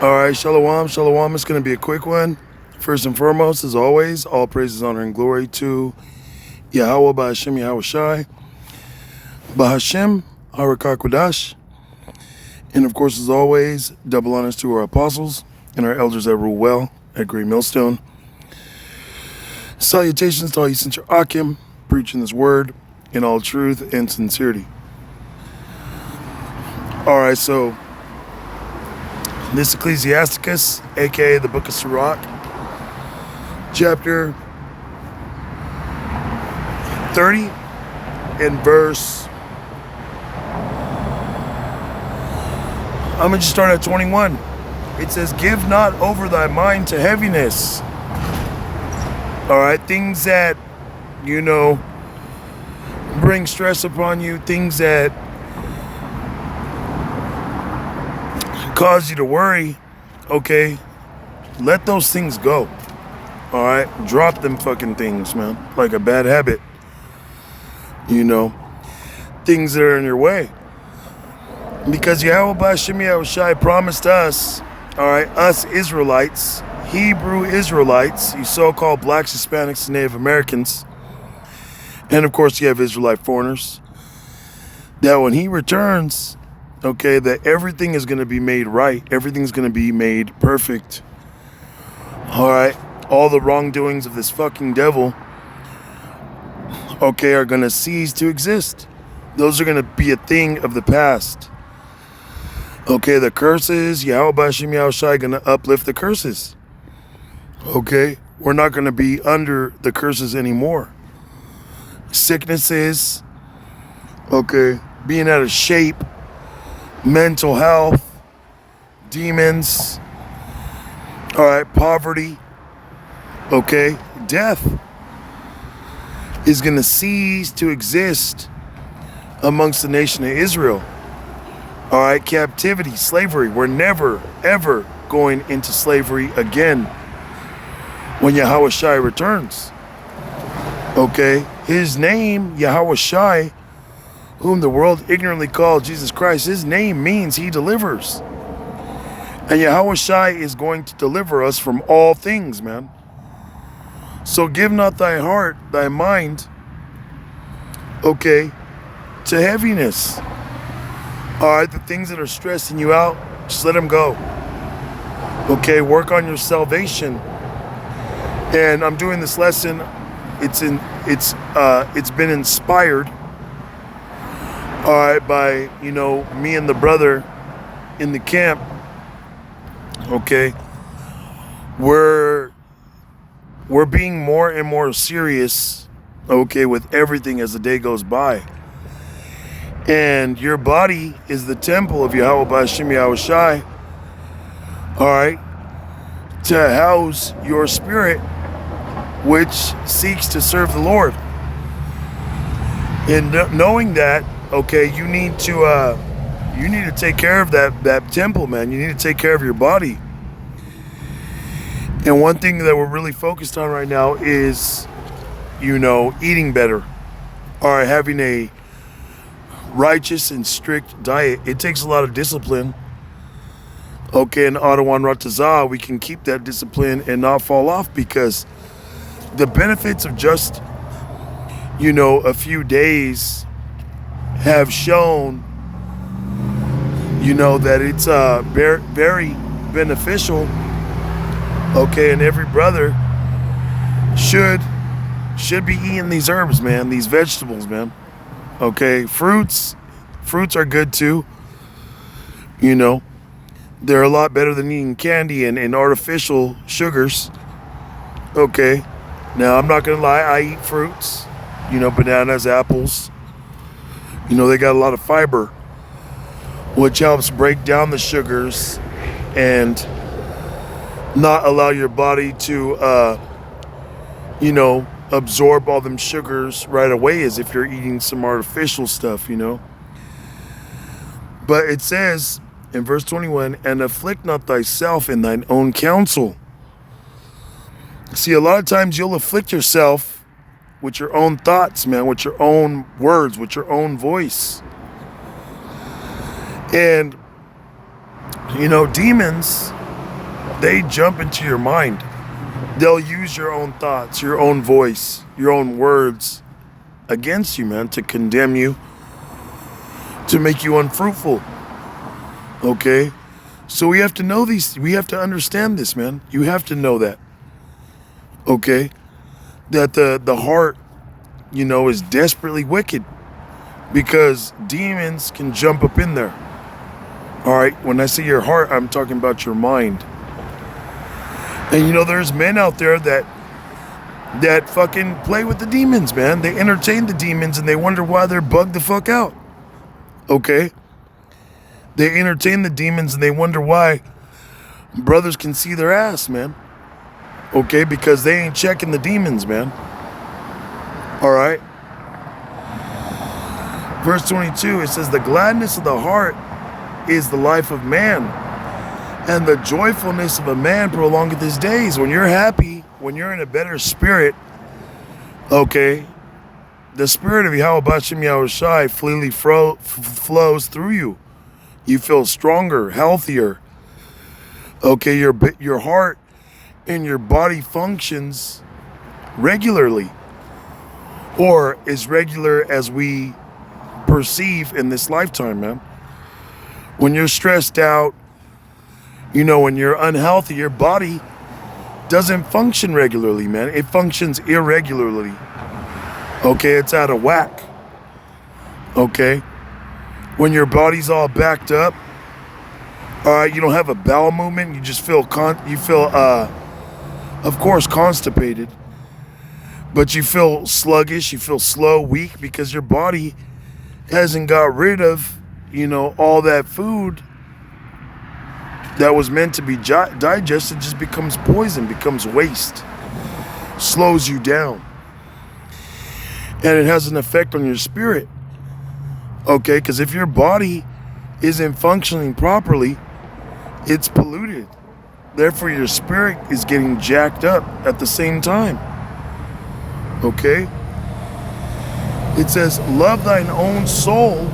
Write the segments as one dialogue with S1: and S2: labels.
S1: All right, shalom, shalom. It's going to be a quick one. First and foremost, as always, all praises, honor, and glory to Yahweh, Ba'Hashem, Yahweh Shai, Ba'Hashem, Harakakwadash. And of course, as always, double honors to our apostles and our elders that rule well at Great Millstone. Salutations to all you sent your Akim, preaching this word in all truth and sincerity. All right, so this Ecclesiasticus, aka the Book of Sirach, chapter 30 and verse, I'm going to just start at 21. It says, give not over thy mind to heaviness. All right, things that, bring stress upon you, things that cause you to worry, okay, let those things go. All right, drop them fucking things, man, like a bad habit. Things that are in your way. Because Yahweh Ba'Hashem Yahweh Shai promised us, all right, us Israelites, Hebrew Israelites, you so-called blacks, Hispanics, and Native Americans, and of course you have Israelite foreigners, that when he returns, okay, that everything is going to be made right. Everything's going to be made perfect. All right, all the wrongdoings of this fucking devil, okay, are going to cease to exist. Those are going to be a thing of the past. Okay, the curses, Yahweh Ba'Hashem Yahweh Shai going to uplift the curses. Okay, we're not going to be under the curses anymore. Sicknesses, okay, being out of shape, mental health, demons, all right, poverty, okay, death is going to cease to exist amongst the nation of Israel. All right, captivity, slavery, we're never, ever going into slavery again when Yahweh Shai returns. Okay, his name, Yahweh Shai, whom the world ignorantly called Jesus Christ, his name means he delivers. And Yahweh Shai is going to deliver us from all things, man. So give not thy heart, thy mind, okay, to heaviness. All right, the things that are stressing you out, just let them go. Okay, work on your salvation. And I'm doing this lesson. It's been inspired, all right, by me and the brother in the camp. Okay, we're being more and more serious, okay, with everything as the day goes by. And your body is the temple of Yahweh Ba'Hashem Yahweh Shai, all right, to house your spirit, which seeks to serve the Lord. And knowing that, okay, you need to take care of that temple, man. You need to take care of your body. And one thing that we're really focused on right now is, eating better, or having a righteous and strict diet. It takes a lot of discipline. Okay, in Adawan Ratazah, we can keep that discipline and not fall off, because the benefits of just, a few days have shown, that it's very, very beneficial. Okay, and every brother should be eating these herbs, man, these vegetables, man. Okay, fruits are good too. They're a lot better than eating candy and artificial sugars. Okay, now I'm not gonna lie, I eat fruits, bananas, apples. They got a lot of fiber, which helps break down the sugars and not allow your body to absorb all them sugars right away, as if you're eating some artificial stuff. But it says in verse 21, and afflict not thyself in thine own counsel. See, a lot of times you'll afflict yourself with your own thoughts, man, with your own words, with your own voice. And, demons, they jump into your mind. They'll use your own thoughts, your own voice, your own words against you, man, to condemn you, to make you unfruitful. Okay? So we have to know these, we have to understand this, man. You have to know that. Okay? That the heart, you know, is desperately wicked because demons can jump up in there. All right? When I say your heart, I'm talking about your mind. And you know, there's men out there that fucking play with the demons, man. They entertain the demons and they wonder why they're bugged the fuck out. Okay? They entertain the demons and they wonder why brothers can see their ass, man. Okay? Because they ain't checking the demons, man. Alright? Verse 22, it says, the gladness of the heart is the life of man, and the joyfulness of a man prolongeth his days. When you're happy, when you're in a better spirit, okay, the spirit of Yahweh Bashem Yahushai freely flows through you. You feel stronger, healthier. Okay, your heart and your body functions regularly, or as regular as we perceive in this lifetime, man. When you're stressed out, you know, when you're unhealthy, your body doesn't function regularly, man. It functions irregularly. Okay, it's out of whack. Okay? When your body's all backed up, you don't have a bowel movement, you just feel, of course, constipated. But you feel sluggish, you feel slow, weak, because your body hasn't got rid of, you know, all that food that was meant to be digested. Just becomes poison, becomes waste, slows you down. And it has an effect on your spirit. Okay, because if your body isn't functioning properly, it's polluted. Therefore, your spirit is getting jacked up at the same time. Okay? It says, love thine own soul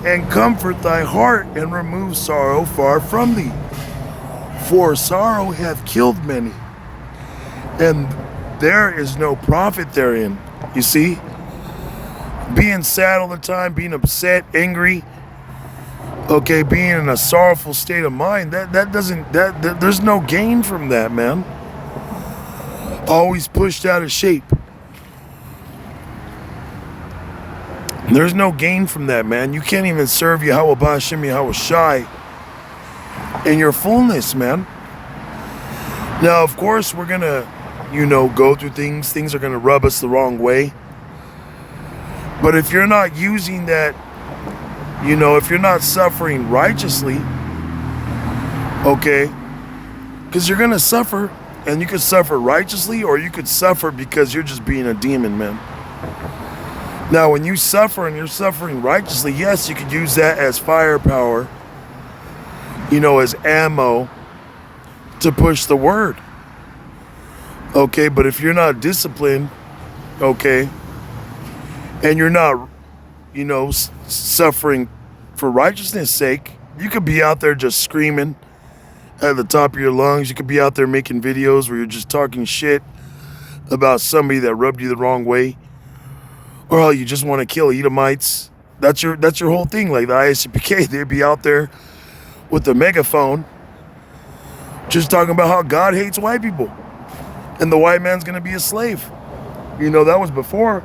S1: and comfort thy heart, and remove sorrow far from thee. For sorrow hath killed many, and there is no profit therein. You see? Being sad all the time, being upset, angry, okay, being in a sorrowful state of mind, there's no gain from that, man. Always pushed out of shape. There's no gain from that, man. You can't even serve Yahweh Bashem Yahushai in your fullness, man. Now, of course, we're going to, you know, go through things. Things are going to rub us the wrong way. But if you're not using that, you know, if you're not suffering righteously, okay, because you're going to suffer, and you could suffer righteously, or you could suffer because you're just being a demon, man. Now, when you suffer and you're suffering righteously, yes, you could use that as firepower, you know, as ammo to push the word. Okay, but if you're not disciplined, okay, and you're not, you know, suffering for righteousness' sake, you could be out there just screaming at the top of your lungs. You could be out there making videos where you're just talking shit about somebody that rubbed you the wrong way. Or how you just want to kill Edomites. That's your whole thing. Like the ISUPK, they'd be out there with the megaphone just talking about how God hates white people. And the white man's going to be a slave. You know, that was before.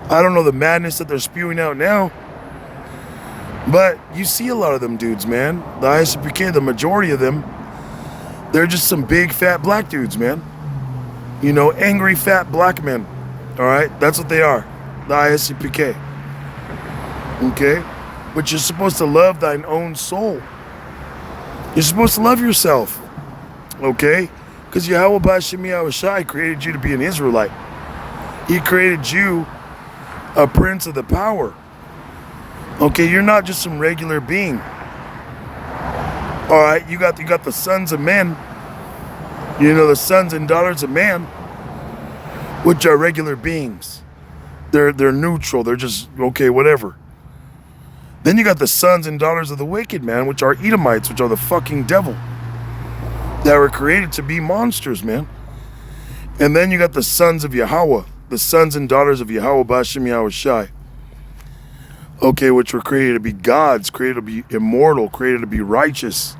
S1: I don't know the madness that they're spewing out now. But you see a lot of them dudes, man. The ISUPK, the majority of them, they're just some big fat black dudes, man. You know, angry fat black men. All right, that's what they are, the ISUPK. Okay, but you're supposed to love thine own soul. You're supposed to love yourself. Okay, because Yahweh Bashem Yahushai created you to be an Israelite. He created you a prince of the power. Okay, you're not just some regular being. All right, you got the sons of men. You know, the sons and daughters of man, which are regular beings. They're neutral. They're just, okay, whatever. Then you got the sons and daughters of the wicked, man, which are Edomites, which are the fucking devil. that were created to be monsters, man. And then you got the sons of Yahweh, the sons and daughters of Yahweh Bashem Yahweh Shai. Okay, which were created to be gods, created to be immortal, created to be righteous.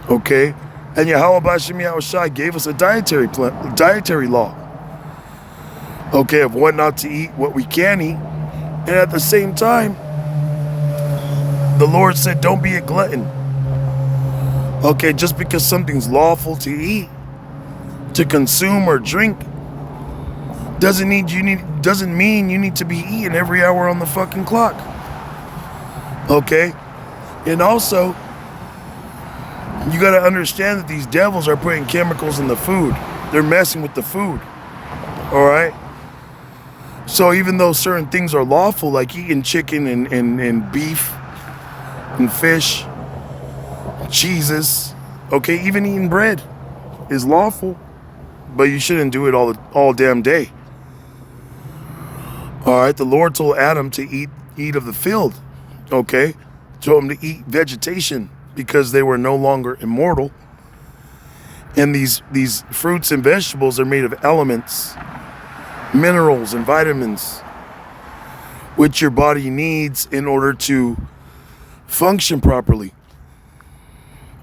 S1: Okay, and Yahweh Bashem Yahweh Shai gave us a dietary law. Okay, of what not to eat, what we can eat. And at the same time, the Lord said, don't be a glutton. Okay, just because something's lawful to eat, to consume or drink, doesn't mean you need to be eating every hour on the fucking clock. Okay? And also, you got to understand that these devils are putting chemicals in the food. They're messing with the food. All right? So even though certain things are lawful, like eating chicken and beef and fish, cheeses, okay, even eating bread is lawful, but you shouldn't do it all damn day. All right, the Lord told Adam to eat of the field, okay? Told him to eat vegetation because they were no longer immortal. And these fruits and vegetables are made of elements, minerals and vitamins, which your body needs in order to function properly.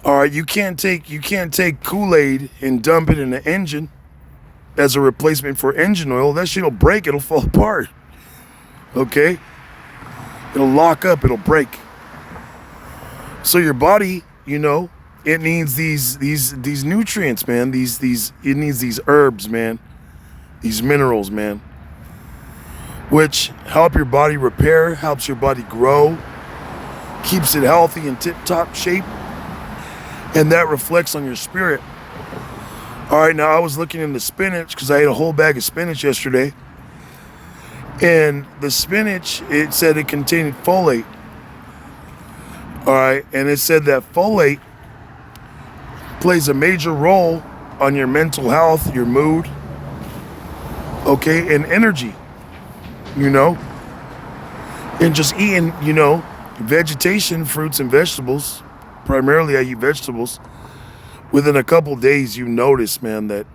S1: All right, you can't take Kool-Aid and dump it in an engine as a replacement for engine oil. That shit'll break, it'll fall apart. Okay? It'll lock up, it'll break. So your body, it needs these nutrients, man. It needs these herbs, man. These minerals, man. Which help your body repair, helps your body grow, keeps it healthy and tip-top shape. And that reflects on your spirit. All right, now I was looking into spinach because I ate a whole bag of spinach yesterday. And the spinach, it said it contained folate. All right, and it said that folate plays a major role on your mental health, your mood, okay, and energy, and just eating, vegetation, fruits and vegetables. Primarily I eat vegetables. Within a couple days, you notice, man, that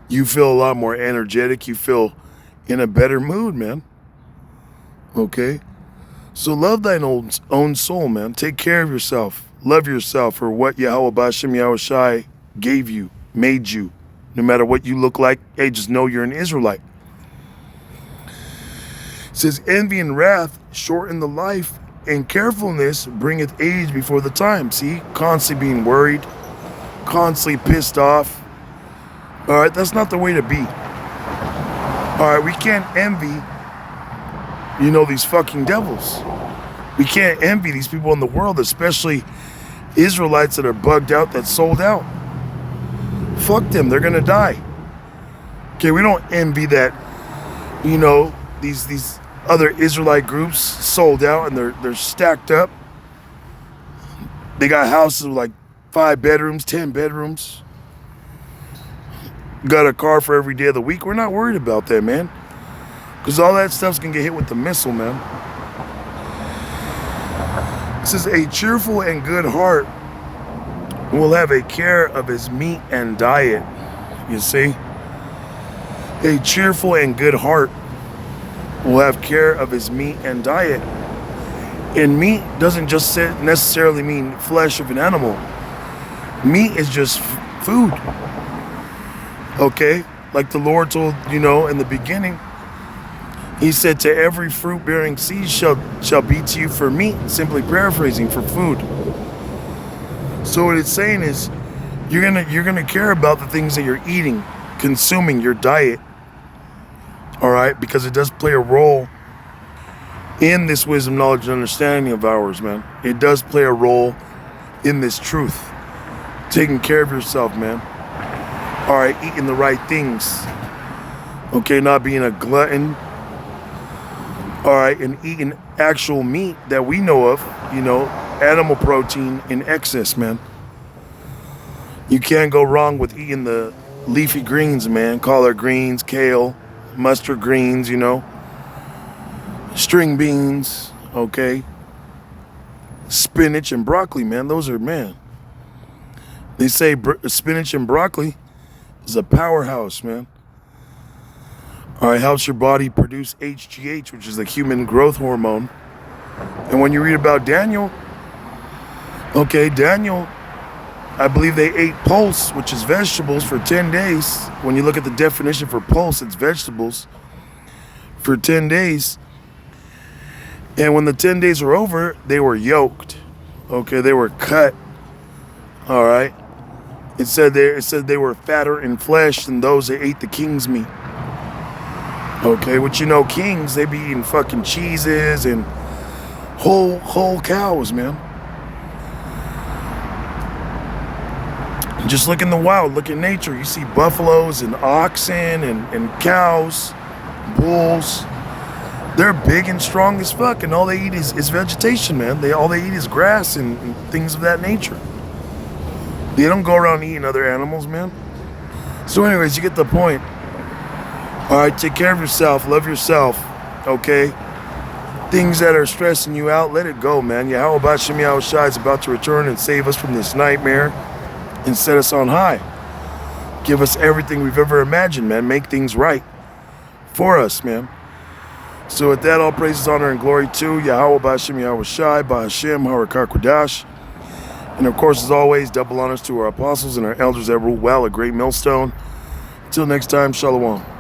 S1: you feel a lot more energetic. You feel in a better mood, man. Okay? So love thine own soul, man. Take care of yourself. Love yourself for what Yahweh Bashem Yahweh Shai gave you, made you. No matter what you look like, hey, just know you're an Israelite. It says, envy and wrath shorten the life, and carefulness bringeth age before the time. See, constantly being worried, constantly pissed off. All right, that's not the way to be. All right, we can't envy, these fucking devils. We can't envy these people in the world, especially Israelites that are bugged out, that sold out. Fuck them, they're gonna die. Okay, we don't envy that, these other Israelite groups sold out and they're stacked up. They got houses with like 5 bedrooms, 10 bedrooms. Got a car for every day of the week. We're not worried about that, man. Because all that stuff's gonna get hit with the missile, man. It says, a cheerful and good heart will have a care of his meat and diet. You see? A cheerful and good heart will have care of his meat and diet. And meat doesn't just necessarily mean flesh of an animal. Meat is just food. Okay? Like the Lord told, in the beginning, he said, to every fruit-bearing seed shall be to you for meat, simply paraphrasing, for food. So what it's saying is, you're gonna care about the things that you're eating, consuming, your diet. All right, because it does play a role in this wisdom, knowledge, and understanding of ours, man. It does play a role in this truth. Taking care of yourself, man. All right, eating the right things. Okay, not being a glutton. All right, and eating actual meat that we know of, animal protein in excess, man. You can't go wrong with eating the leafy greens, man. Collard greens, kale, mustard greens, string beans, okay, spinach and broccoli, man. Those are, man, They say spinach and broccoli is a powerhouse, man. All right, helps your body produce HGH, which is the human growth hormone. And when you read about Daniel, okay, Daniel, I believe they ate pulse, which is vegetables, for 10 days. When you look at the definition for pulse, it's vegetables for 10 days. And when the 10 days were over, they were yoked. Okay, they were cut. All right. It said they were fatter in flesh than those that ate the king's meat. Okay, which you know, kings, they be eating fucking cheeses and whole cows, man. Just look in the wild, look in nature. You see buffaloes and oxen and cows, bulls. They're big and strong as fuck, and all they eat is vegetation, man. All they eat is grass and things of that nature. They don't go around eating other animals, man. So anyways, you get the point. All right, take care of yourself, love yourself, okay? Things that are stressing you out, let it go, man. Yahweh Bashem Yahushai is about to return and save us from this nightmare and set us on high. Give us everything we've ever imagined, man. Make things right for us, man. So with that, all praises, honor, and glory to Yahweh Bashem Yahushai, Bahashem, Harakar Kodash. And of course, as always, double honors to our apostles and our elders that rule well, a great millstone. Until next time, Shalom.